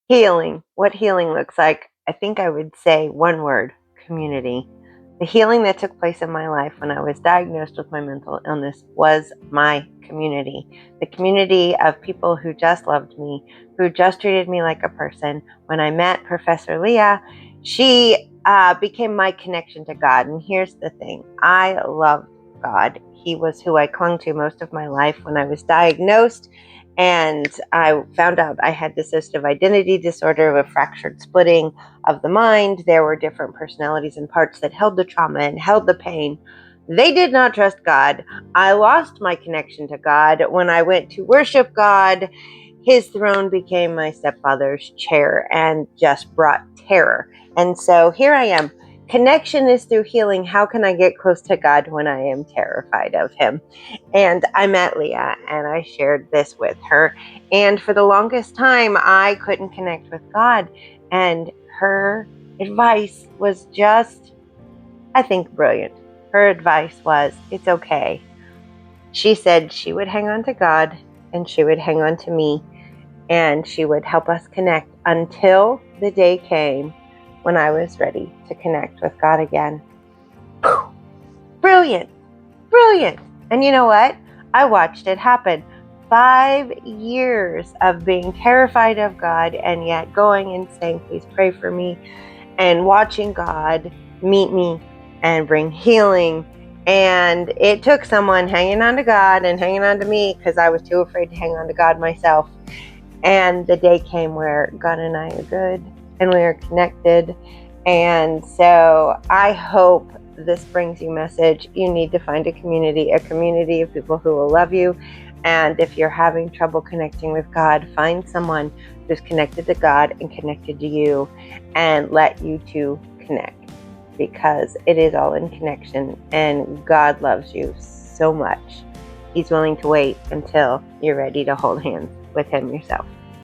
Healing. What healing looks like, I think I would say one word: community. The healing that took place in my life when I was diagnosed with my mental illness was my community. The community of people who just loved me, who just treated me like a person. When I met Professor Leah, she became my connection to God. And here's the thing: I love God. He was who I clung to most of my life. When I was diagnosed and I found out I had dissociative identity disorder with fractured splitting of the mind, there were different personalities and parts that held the trauma and held the pain. They did not trust God. I lost my connection to God. When I went to worship God, his throne became my stepfather's chair and just brought terror. And so here I am. Connection is through healing. How can I get close to God when I am terrified of him? And I met Leah and I shared this with her. And for the longest time, I couldn't connect with God. And her advice was just, I think, brilliant. Her advice was, it's okay. She said she would hang on to God and she would hang on to me and she would help us connect until the day came when I was ready to connect with God again. Brilliant. Brilliant. And you know what? I watched it happen. 5 years of being terrified of God and yet going and saying, please pray for me, and watching God meet me and bring healing. And it took someone hanging on to God and hanging on to me because I was too afraid to hang on to God myself. And the day came where God and I are good and we are connected. And so I hope this brings you message. You need to find a community of people who will love you. And if you're having trouble connecting with God, find someone who's connected to God and connected to you, and let you two connect, because it is all in connection and God loves you so much. He's willing to wait until you're ready to hold hands with him yourself.